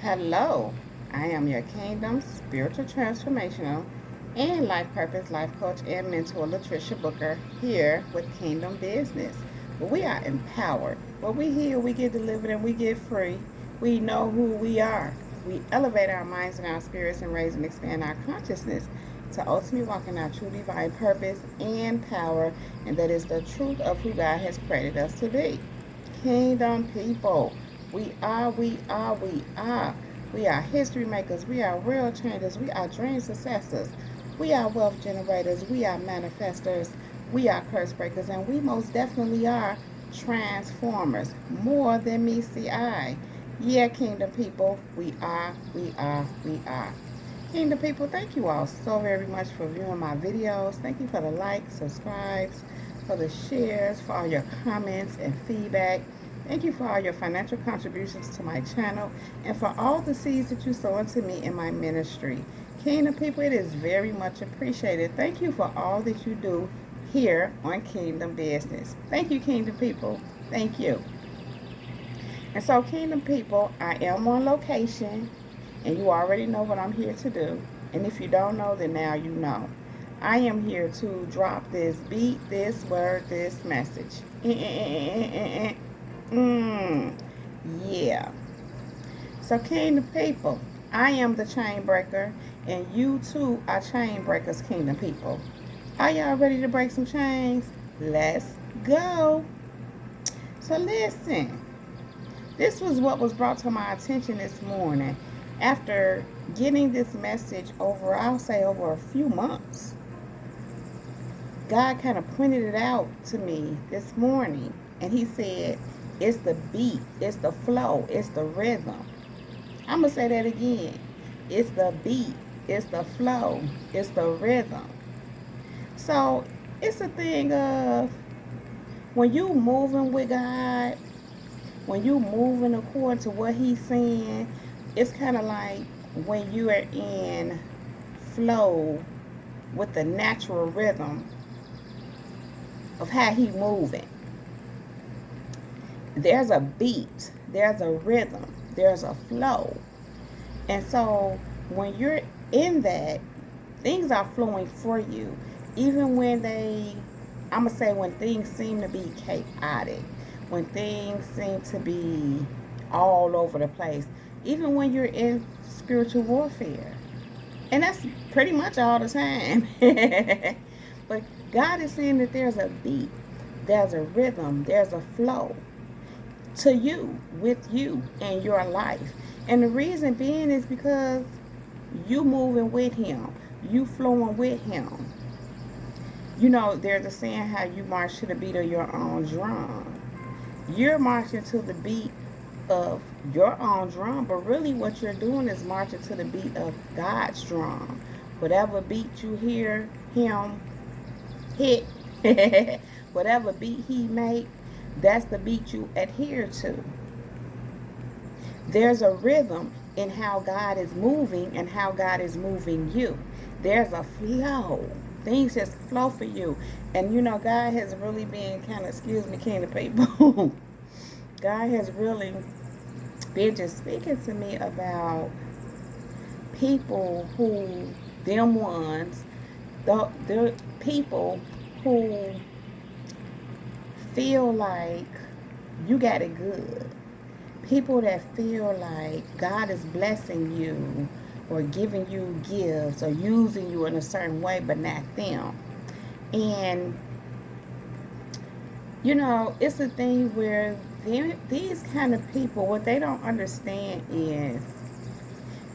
Hello, I am your Kingdom Spiritual Transformational and Life Purpose Life Coach and Mentor Latricia Booker here with Kingdom Business. Where we are empowered. When we heal, we get delivered and we get free. We know who we are. We elevate our minds and our spirits and raise and expand our consciousness to ultimately walk in our true divine purpose and power, and that is the truth of who God has created us to be. Kingdom people. We are. We are history makers. We are world changers. We are dream successors. We are wealth generators. We are manifestors. We are curse breakers. And we most definitely are transformers. More than meets the eye. Yeah, kingdom people. We are. Kingdom people, thank you all so very much for viewing my videos. Thank you for the likes, subscribes, for the shares, for all your comments and feedback. Thank you for all your financial contributions to my channel and for all the seeds that you sow into me in my ministry. Kingdom people, it is very much appreciated. Thank you for all that you do here on Kingdom Business. Thank you, Kingdom people. Thank you. And so, Kingdom people, I am on location, and you already know what I'm here to do. And if you don't know, then now you know. I am here to drop this beat, this word, this message. Yeah. So, Kingdom people, I am the chain breaker, and you too are chain breakers, Kingdom people. Are y'all ready to break some chains? Let's go. So, listen. This was what was brought to my attention this morning after getting this message over, I'll say, over a few months. God kind of pointed it out to me this morning, and he said, it's the beat, it's the flow, it's the rhythm. I'm going to say that again. It's the beat, it's the flow, it's the rhythm. So it's a thing of when you moving with God, when you moving according to what he's saying, it's kind of like when you are in flow with the natural rhythm of how he moving. There's a beat, there's a rhythm, there's a flow. And so when you're in that, things are flowing for you. Even when I'm going to say when things seem to be chaotic, when things seem to be all over the place, even when you're in spiritual warfare. And that's pretty much all the time. But God is saying that there's a beat, there's a rhythm, there's a flow to you, with you, in your life. And the reason being is because you moving with him, you flowing with him. You know, there's a saying how you march to the beat of your own drum. You're marching to the beat of your own drum, but really what you're doing is marching to the beat of God's drum. Whatever beat you hear him hit, whatever beat he make, that's the beat you adhere to. There's a rhythm in how God is moving and how God is moving you. There's a flow. Things just flow for you. And you know, God has really been kind of, excuse me, kingdom people. God has really been just speaking to me about people who, them ones, the people who feel like you got it good. People that feel like God is blessing you or giving you gifts or using you in a certain way, but not them. And, you know, it's a thing where these kind of people, what they don't understand is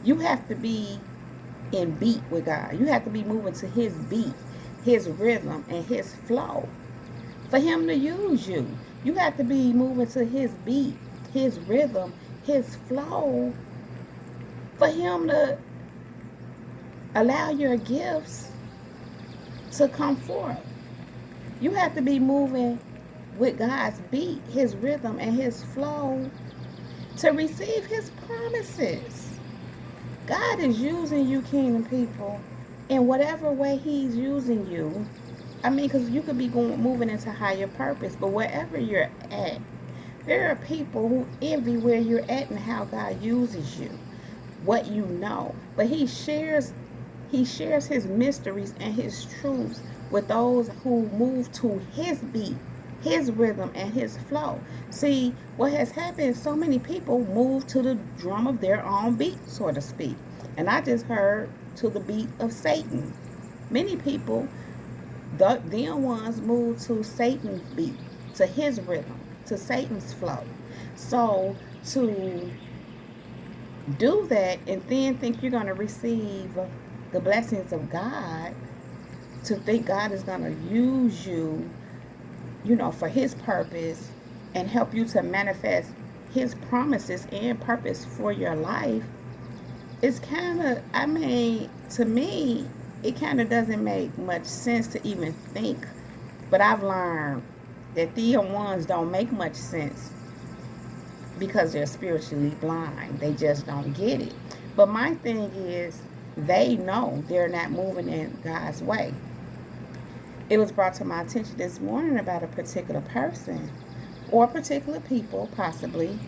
you have to be in beat with God. You have to be moving to his beat, his rhythm, and his flow for him to use you. You have to be moving to his beat, his rhythm, his flow for him to allow your gifts to come forth. You have to be moving with God's beat, his rhythm, and his flow to receive his promises. God is using you, kingdom people, in whatever way he's using you. I mean, because you could be moving into higher purpose, but wherever you're at, there are people who envy where you're at and how God uses you. what you know, but he shares his mysteries and his truths with those who move to his beat, his rhythm, and his flow. See, what has happened is so many people move to the drum of their own beat, so to speak. And I just heard to the beat of Satan. Many people, them ones, move to Satan's beat, to his rhythm, to Satan's flow. So to do that and then think you're going to receive the blessings of God, to think God is going to use you, for his purpose and help you to manifest his promises and purpose for your life, it's kind of, to me, it kind of doesn't make much sense to even think. But I've learned that the ones don't make much sense because they're spiritually blind. They just don't get it. But my thing is, they know they're not moving in God's way. It was brought to my attention this morning about a particular person or particular people, possibly,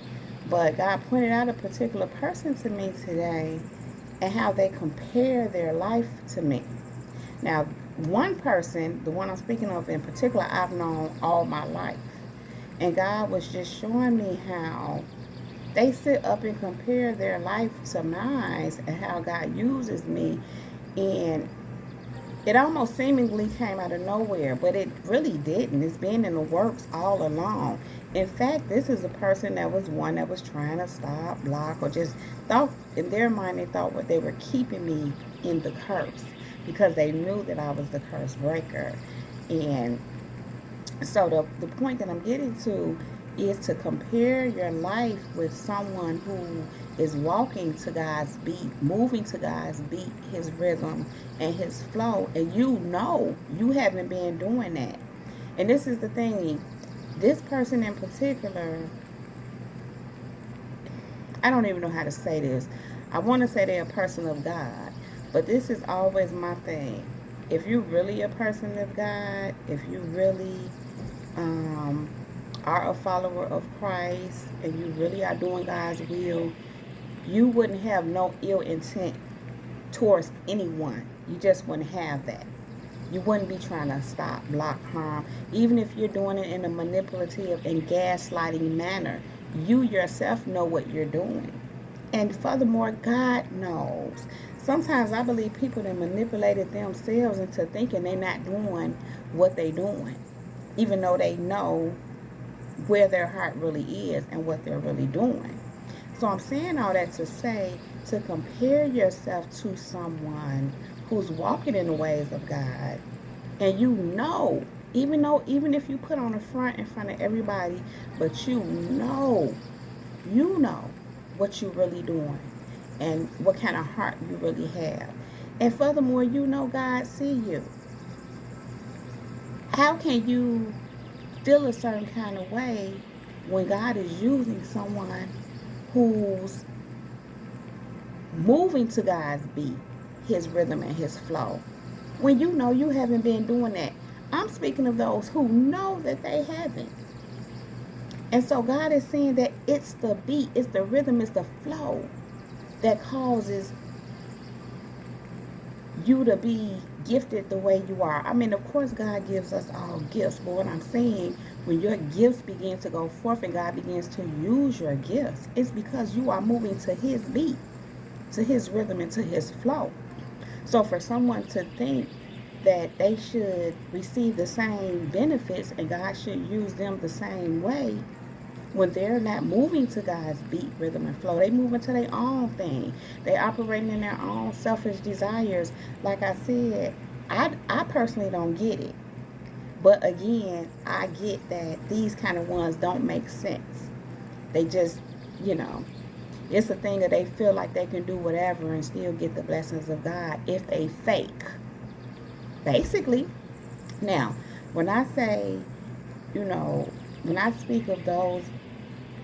but God pointed out a particular person to me today and how they compare their life to me. Now, one person, the one I'm speaking of in particular, I've known all my life. And God was just showing me how they sit up and compare their life to mine and how God uses me. And it almost seemingly came out of nowhere, but it really didn't. It's been in the works all along. In fact, this is a person that was one that was trying to stop, block, or just thought, in their mind, they thought what they were keeping me in the curse because they knew that I was the curse breaker. And so the point that I'm getting to is to compare your life with someone who is walking to God's beat, moving to God's beat, his rhythm and his flow, and you haven't been doing that. And this is the thing, this person in particular, I don't even know how to say this. I want to say they're a person of God, but this is always my thing. If you're really a person of God, if you really are a follower of Christ and you really are doing God's will, you wouldn't have no ill intent towards anyone. You just wouldn't have that. You wouldn't be trying to stop, block, harm. Even if you're doing it in a manipulative and gaslighting manner, you yourself know what you're doing. And furthermore, God knows. Sometimes I believe people that manipulated themselves into thinking they're not doing what they're doing, even though they know where their heart really is and what they're really doing. So I'm saying all that to say, to compare yourself to someone who's walking in the ways of God, and even if you put on a front in front of everybody, but you know what you're really doing and what kind of heart you really have. And furthermore, God see you. How can you feel a certain kind of way when God is using someone who's moving to God's beat, his rhythm and his flow, when you haven't been doing that? I'm speaking of those who know that they haven't. And so God is saying that it's the beat, it's the rhythm, it's the flow that causes you to be gifted the way you are. Of course, God gives us all gifts, but what I'm saying, when your gifts begin to go forth and God begins to use your gifts, it's because you are moving to his beat, to his rhythm, and to his flow. So for someone to think that they should receive the same benefits and God should use them the same way, when they're not moving to God's beat, rhythm, and flow, they move into their own thing. They operating in their own selfish desires. Like I said, I personally don't get it. But again, I get that these kind of ones don't make sense. They just, it's a thing that they feel like they can do whatever and still get the blessings of God if they fake. Basically. Now, when I say, when I speak of those,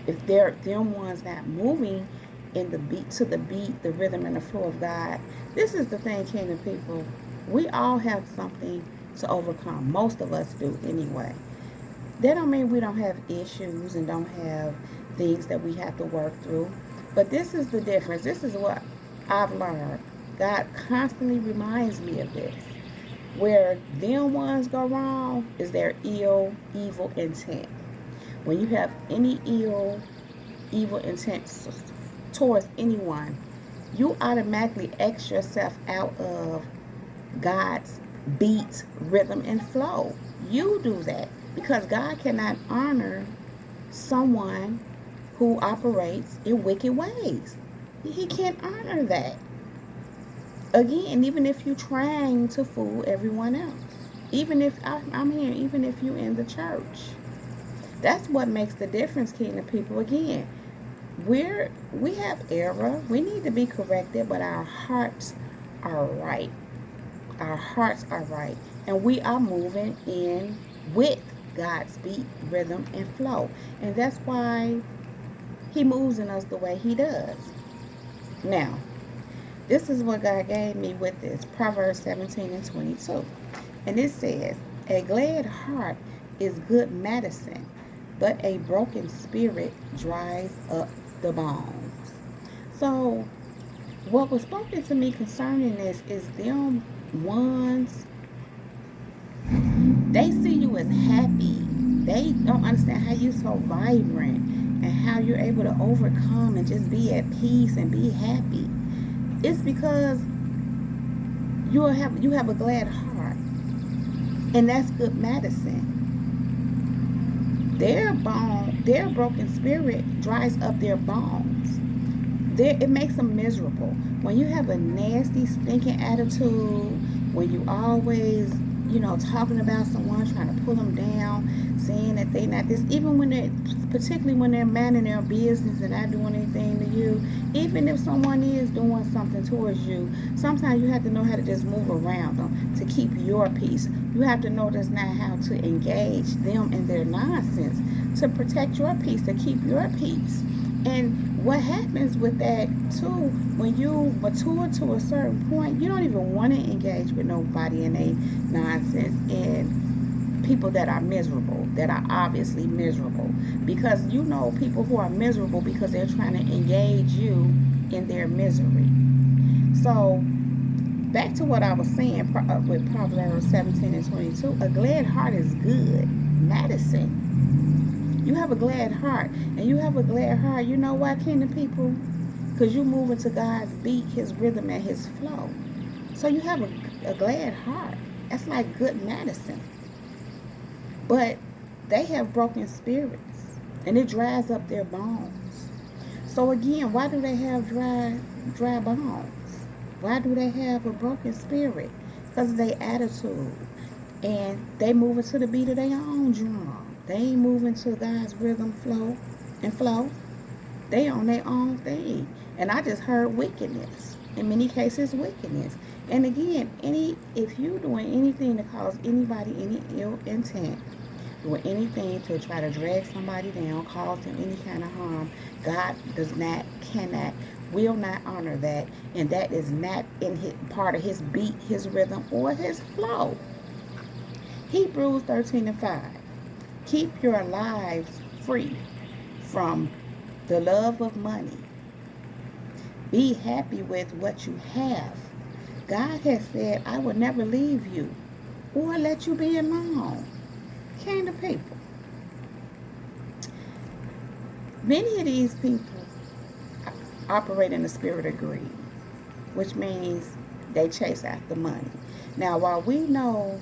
if they're them ones not moving in the beat, to the beat, the rhythm, and the flow of God, this is the thing, kingdom people. We all have something to overcome. Most of us do anyway. That don't mean we don't have issues and don't have things that we have to work through. But this is the difference. This is what I've learned, God constantly reminds me of this. Where them ones go wrong is their evil intent. When you have any evil intent towards anyone, you automatically X yourself out of God's beat, rhythm, and flow. You do that because God cannot honor someone who operates in wicked ways. He can't honor that. Again, even if you're trying to fool everyone else, even if I'm here, even if you're in the church, that's what makes the difference, kingdom people. Again, we have error. We need to be corrected, but our hearts are right. Our hearts are right, and we are moving in with God's beat, rhythm, and flow, and that's why He moves in us the way He does. Now, this is what God gave me with this Proverbs 17 and 22, and it says, "A glad heart is good medicine, but a broken spirit dries up the bones." So, what was spoken to me concerning this is them ones, they see you as happy. They don't understand how you're so vibrant and how you're able to overcome and just be at peace and be happy. It's because you have a glad heart, and that's good medicine. Their broken spirit dries up their bones. It makes them miserable. When you have a nasty, stinking attitude, when you always, talking about someone, trying to pull them down, saying that they not this, even when they're, particularly when they're minding their business and not doing anything to you, even if someone is doing something towards you, sometimes you have to know how to just move around them to keep your peace. You have to know that's not how to engage them in their nonsense, to protect your peace, to keep your peace. And what happens with that too, when you mature to a certain point, you don't even want to engage with nobody in a nonsense and people that are miserable, that are obviously miserable. Because you know people who are miserable because they're trying to engage you in their misery. So back to what I was saying with Proverbs 17 and 22, a glad heart is good medicine. You have a glad heart, and you have a glad heart. You know why, kingdom people? Because you move into God's beat, His rhythm, and His flow. So you have a glad heart. That's like good medicine. But they have broken spirits, and it dries up their bones. So again, why do they have dry bones? Why do they have a broken spirit? Because of their attitude, and they move into the beat of their own drum. They ain't moving to God's rhythm, flow. They on their own thing. And I just heard wickedness. In many cases, wickedness. And again, if you're doing anything to cause anybody any ill intent, doing anything to try to drag somebody down, cause them any kind of harm, God does not, cannot, will not honor that. And that is not in part of His beat, His rhythm, or His flow. Hebrews 13 and 5. Keep your lives free from the love of money. Be happy with what you have. God has said, I will never leave you or let you be alone. Kingdom people. Many of these people operate in the spirit of greed, which means they chase after money. Now, while we know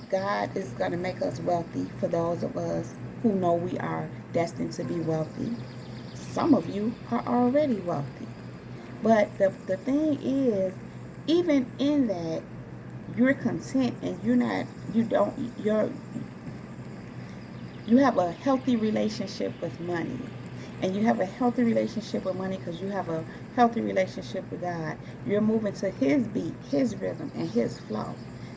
God is going to make us wealthy for those of us who know we are destined to be wealthy, some of you are already wealthy. But the thing is, even in that, you're content and you have a healthy relationship with money. And you have a healthy relationship with money because you have a healthy relationship with God. You're moving to His beat, His rhythm, and His flow.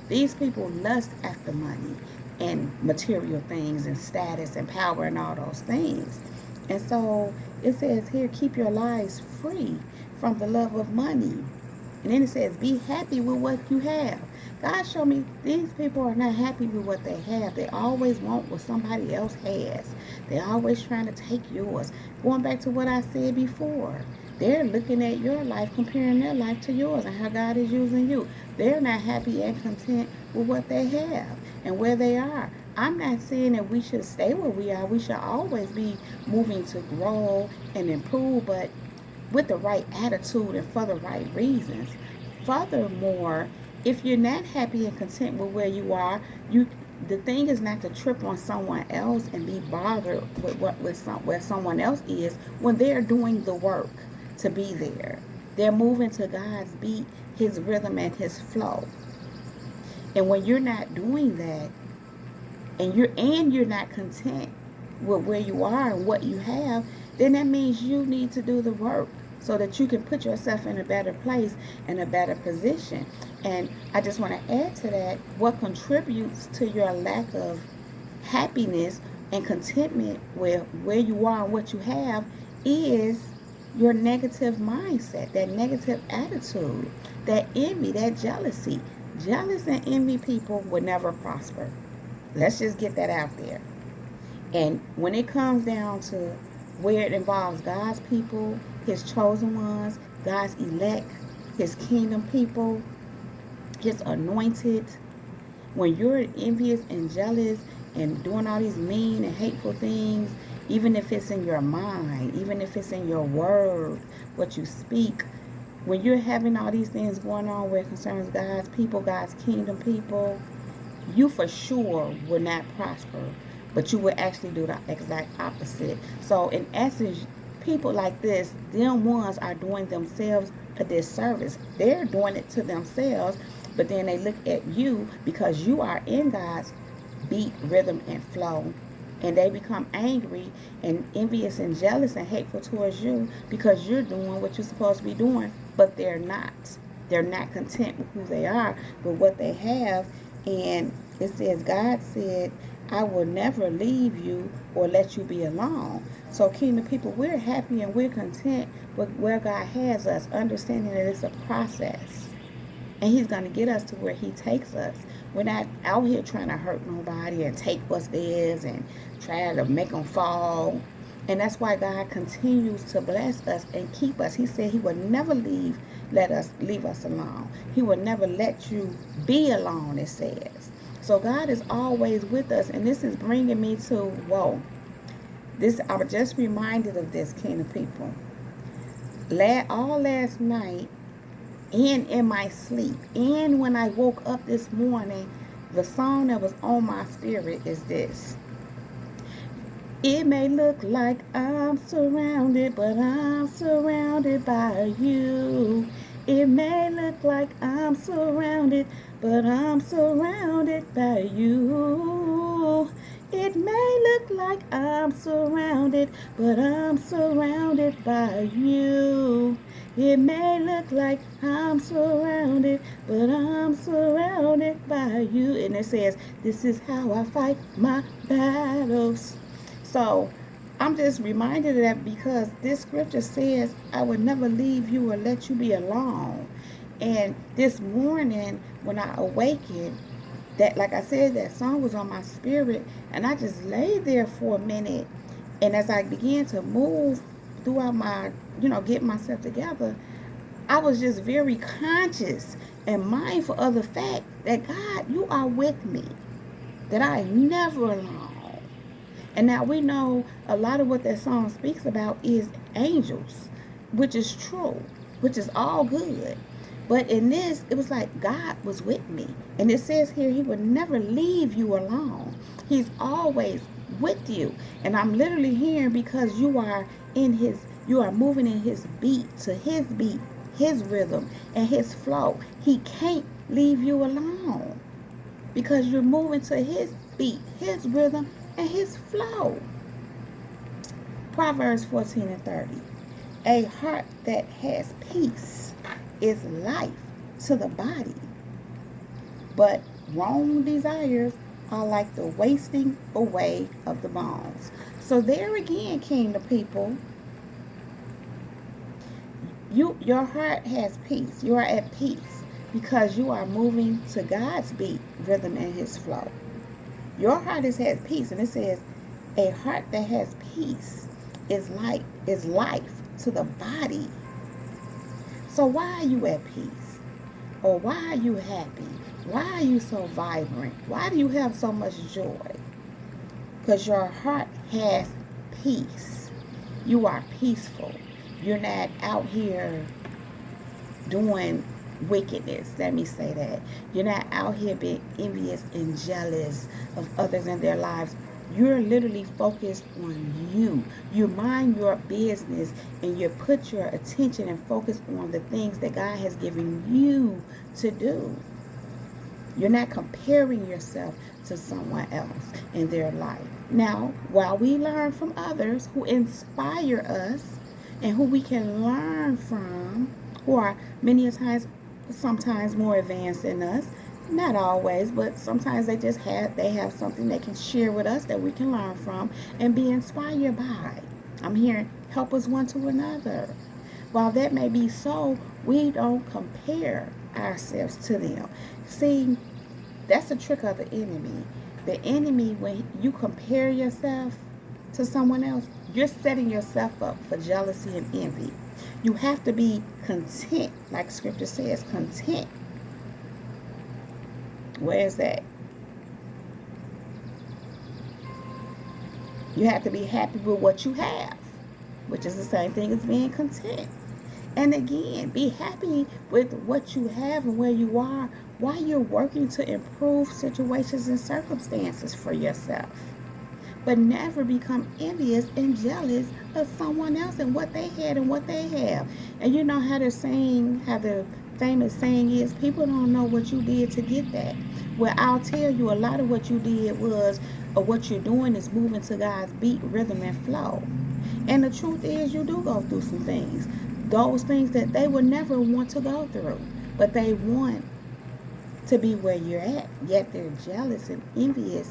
These people lust after money and material things and status and power and all those things. And so it says here, keep your lives free from the love of money. And then it says, be happy with what you have. God showed me these people are not happy with what they have. They always want what somebody else has. They're always trying to take yours. Going back to what I said before, They're looking at your life, comparing their life to yours and how God is using you. They're not happy and content with what they have and where they are. I'm not saying that we should stay where we are. We should always be moving to grow and improve, but with the right attitude and for the right reasons. Furthermore, if you're not happy and content with where you are, you the thing is not to trip on someone else and be bothered with where someone else is when they're doing the work to be there. They're moving to God's beat, His rhythm, and His flow. And when you're not doing that, and you're not content with where you are and what you have, then that means you need to do the work so that you can put yourself in a better place and a better position. And I just want to add to that, what contributes to your lack of happiness and contentment with where you are and what you have is your negative mindset, that negative attitude, that envy, that jealousy. Jealous and envy people will never prosper. Let's just get that out there. And when it comes down to where it involves God's people, His chosen ones, God's elect, His kingdom people, His anointed, when you're envious and jealous and doing all these mean and hateful things, even if it's in your mind, even if it's in your word, what you speak, when you're having all these things going on where it concerns God's people, God's kingdom people, you for sure will not prosper, but you will actually do the exact opposite. So in essence, people like this, them ones are doing themselves a disservice. They're doing it to themselves, but then they look at you because you are in God's beat, rhythm, and flow, and they become angry and envious and jealous and hateful towards you because you're doing what you're supposed to be doing, but they're not. They're not content with who they are, with what they have. And it says, God said, I will never leave you or let you be alone. So, kingdom people, we're happy and we're content with where God has us, understanding that it's a process. And He's going to get us to where He takes us. We're not out here trying to hurt nobody and take what's theirs and try to make them fall. And that's why God continues to bless us and keep us. He said He would never leave us alone. He will never let you be alone, it says. So God is always with us. And this is bringing me to, whoa. I was just reminded of this, kingdom people. All last night, and in my sleep, and when I woke up this morning, the song that was on my spirit is this. It may look like I'm surrounded, but I'm surrounded by you. It may look like I'm surrounded, but I'm surrounded by you. It may look like I'm surrounded, but I'm surrounded by you. It may look like I'm surrounded, but I'm surrounded by you. And it says, this is how I fight my battles. So I'm just reminded of that because this scripture says, I will never leave you or let you be alone. And this morning when I awakened, that, like I said, that song was on my spirit, and I just laid there for a minute. And as I began to move throughout my, get myself together, I was just very conscious and mindful of the fact that God, you are with me, that I am never alone. And now we know a lot of what that song speaks about is angels, which is true, which is all good. But in this, it was like God was with me. And it says here, He would never leave you alone. He's always with you. And I'm literally hearing because you are moving in His beat, to His beat, His rhythm, and His flow. He can't leave you alone because you're moving to His beat, His rhythm, and His flow. Proverbs 14:30. A heart that has peace is life to the body, but wrong desires are like the wasting away of the bones. So there again, kingdom people, your heart has peace. You are at peace because you are moving to God's beat, rhythm, and His flow. Your heart has peace, and it says, a heart that has peace is life to the body, So why are you at peace? Or why are you happy? Why are you so vibrant? Why do you have so much joy? Because your heart has peace. You are peaceful. You're not out here doing wickedness. Let me say that. You're not out here being envious and jealous of others in their lives. You're literally focused on you. You mind your business and you put your attention and focus on the things that God has given you to do. You're not comparing yourself to someone else in their life. Now, while we learn from others who inspire us and who we can learn from, who are many times, sometimes more advanced than us, not always, but sometimes they have something they can share with us that we can learn from and be inspired by. I'm here, help us one to another. While that may be so, we don't compare ourselves to them. See, that's a trick of the enemy. The enemy, when you compare yourself to someone else, you're setting yourself up for jealousy and envy. You have to be content, like scripture says, content. Where is that? You have to be happy with what you have, which is the same thing as being content. And again, be happy with what you have and where you are while you're working to improve situations and circumstances for yourself. But never become envious and jealous of someone else and what they had and what they have. And you know how the famous saying is, people don't know what you did to get that. Well, I'll tell you, a lot of what you did was, or what you're doing is moving to God's beat, rhythm, and flow. And the truth is, you do go through some things. Those things that they would never want to go through. But they want to be where you're at. Yet they're jealous and envious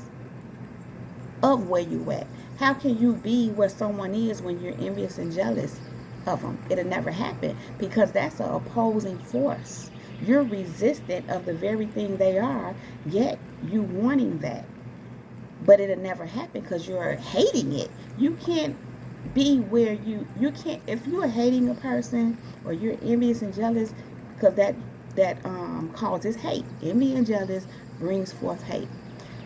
of where you at. How can you be where someone is when you're envious and jealous of them? It'll never happen, because that's an opposing force. You're resistant of the very thing they are, yet you wanting that. But it'll never happen because you're hating it. You can't be where you can't, if you're hating a person or you're envious and jealous, because that causes hate. Envy and jealous brings forth hate.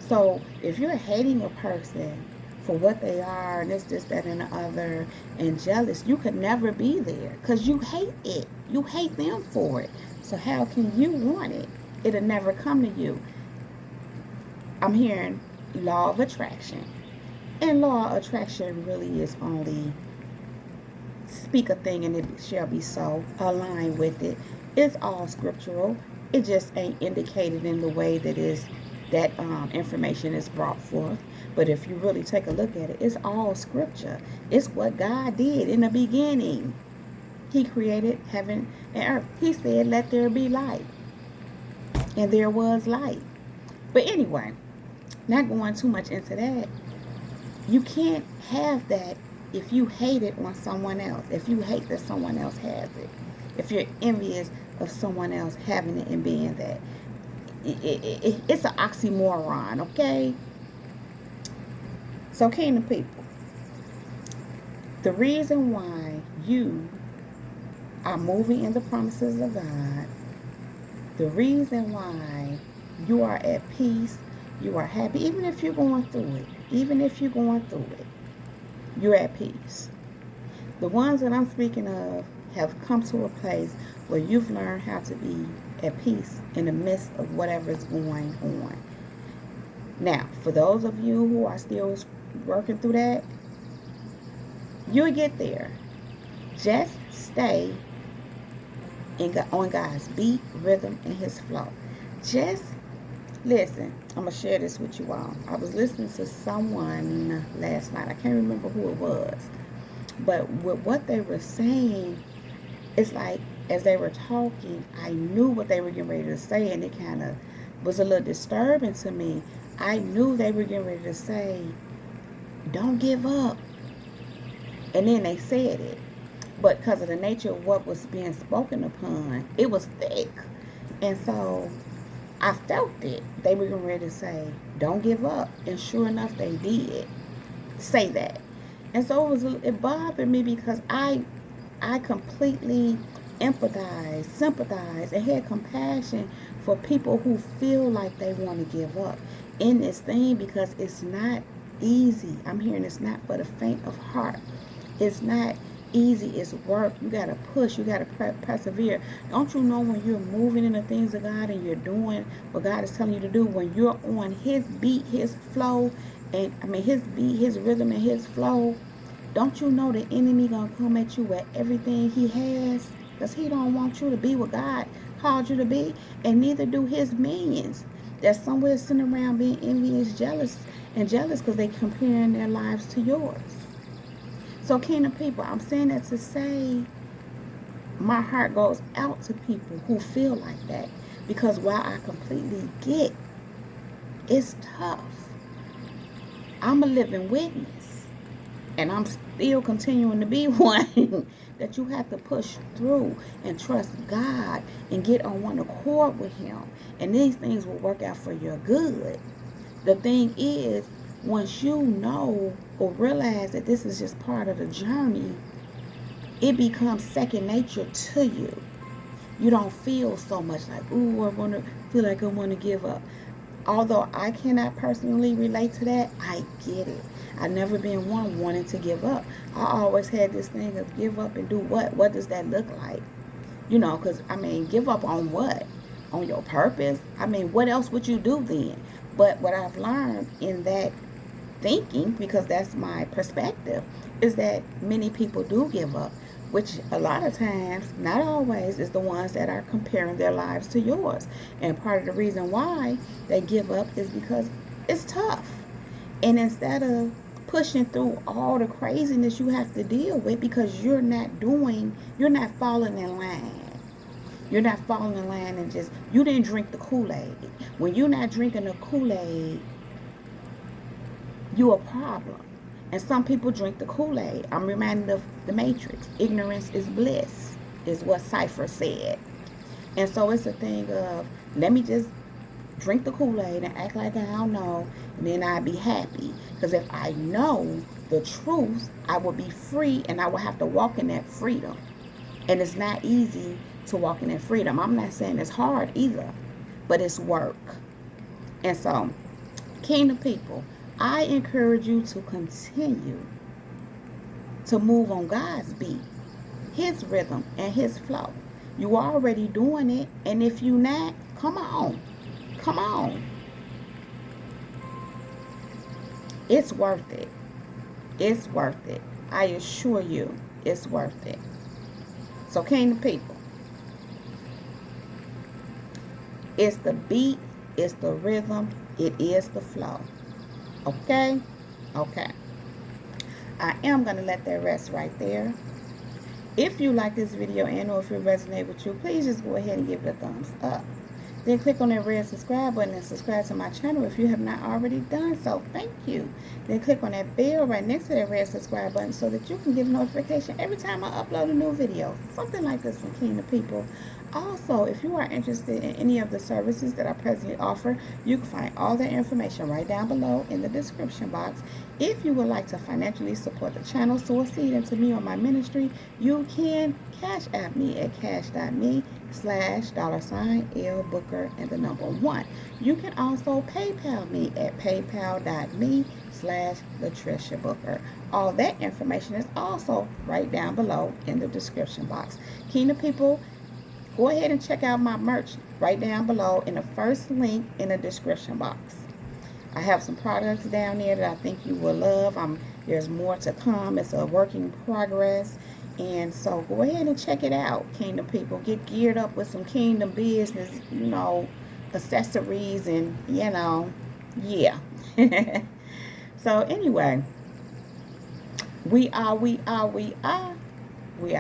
So if you're hating a person for what they are, and this, that, and the other, and jealous, you could never be there because you hate it. You hate them for it. So how can you want it? It'll never come to you. I'm hearing law of attraction. And law of attraction really is only speak a thing and it shall be so. Align with it. It's all scriptural. It just ain't indicated in the way that information is brought forth. But if you really take a look at it, it's all scripture. It's what God did in the beginning. He created heaven and earth. He said, let there be light. And there was light. But anyway, not going too much into that. You can't have that if you hate it on someone else. If you hate that someone else has it. If you're envious of someone else having it and being that. It's an oxymoron, okay? So, kingdom people, the reason why you are moving in the promises of God, the reason why you are at peace, you are happy, even if you're going through it, you're at peace. The ones that I'm speaking of have come to a place where you've learned how to be at peace in the midst of whatever is going on. Now, for those of you who are still working through that, you'll get there. Just stay on God's beat, rhythm, and His flow. Just listen. I'm going to share this with you all. I was listening to someone last night. I can't remember who it was. But with what they were saying, it's like as they were talking, I knew what they were getting ready to say, and it kind of was a little disturbing to me. I knew they were getting ready to say, don't give up. And then they said it. But because of the nature of what was being spoken upon, it was thick. And so I felt it. They were getting ready to say, don't give up. And sure enough, they did say that. And so it bothered me because I completely empathize, sympathize, and have compassion for people who feel like they want to give up in this thing, because it's not easy. I'm hearing it's not for the faint of heart. It's not easy. It's work. You got to push. You got to persevere. Don't you know when you're moving in the things of God and you're doing what God is telling you to do, when you're on His beat, His flow, and His beat, His rhythm, and His flow, don't you know the enemy gonna come at you with everything he has? Because he don't want you to be what God called you to be, and neither do his minions. That's somewhere sitting around being envious, jealous because they comparing their lives to yours. So, kingdom people, I'm saying that to say my heart goes out to people who feel like that, because while I completely get it's tough, I'm a living witness, and I'm still continuing to be one, that you have to push through and trust God and get on one accord with Him, and these things will work out for your good. The thing is, once you know or realize that this is just part of the journey, it becomes second nature to you. You don't feel so much like, ooh, I want to feel like I want to give up. Although I cannot personally relate to that, I get it. I've never been one wanting to give up. I always had this thing of give up and do what? What does that look like? Because, give up on what? On your purpose? What else would you do then? But what I've learned in that thinking, because that's my perspective, is that many people do give up, which a lot of times, not always, is the ones that are comparing their lives to yours. And part of the reason why they give up is because it's tough. And instead of pushing through all the craziness you have to deal with, because you're not falling in line. You're not falling in line, and you didn't drink the Kool-Aid. When you're not drinking the Kool-Aid, you're a problem. And some people drink the Kool-Aid. I'm reminded of the Matrix. Ignorance is bliss, is what Cypher said. And so it's a thing of, let me just drink the Kool-Aid and act like I don't know, and then I'll be happy. Because if I know the truth, I will be free, and I will have to walk in that freedom. And it's not easy to walk in that freedom. I'm not saying it's hard either, but it's work. And so, kingdom people, I encourage you to continue to move on God's beat, His rhythm, and His flow. You already doing it, and if you not, come on. Come on. It's worth it. It's worth it. I assure you, it's worth it. So, kingdom people, it's the beat, it's the rhythm, it is the flow. Okay? Okay. I am going to let that rest right there. If you like this video and or if it resonates with you, please just go ahead and give it a thumbs up. Then click on that red subscribe button and subscribe to my channel if you have not already done so. Thank you. Then click on that bell right next to that red subscribe button so that you can get a notification every time I upload a new video. Something like this from Kingdom People. Also, if you are interested in any of the services that I presently offer, you can find all that information right down below in the description box. If you would like to financially support the channel, sow a seed into me or my ministry, you can Cash App me at cash.me/$L Booker and the number 1. You can also PayPal me at paypal.me/Latricia Booker. All that information is also right down below in the description box. Kingdom people, go ahead and check out my merch right down below in the first link in the description box. I have some products down there that I think you will love. There's more to come. It's a work in progress. And so go ahead and check it out, kingdom people. Get geared up with some kingdom business, accessories and, yeah. So anyway, we are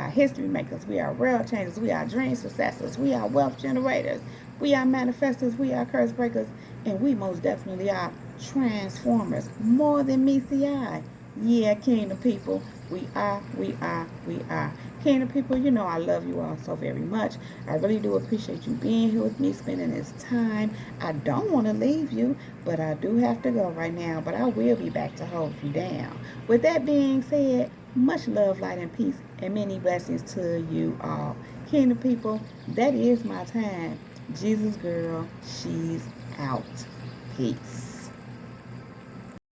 history makers. We are world changers. We are dream successors. We are wealth generators. We are manifestors. We are curse breakers. And we most definitely are transformers. More than meets the eye. Yeah, kingdom people. We are. Kingdom people, I love you all so very much. I really do appreciate you being here with me, spending this time. I don't want to leave you, but I do have to go right now. But I will be back to hold you down. With that being said, much love, light, and peace, and many blessings to you all. Kingdom people, that is my time. Jesus girl, she's out. Peace.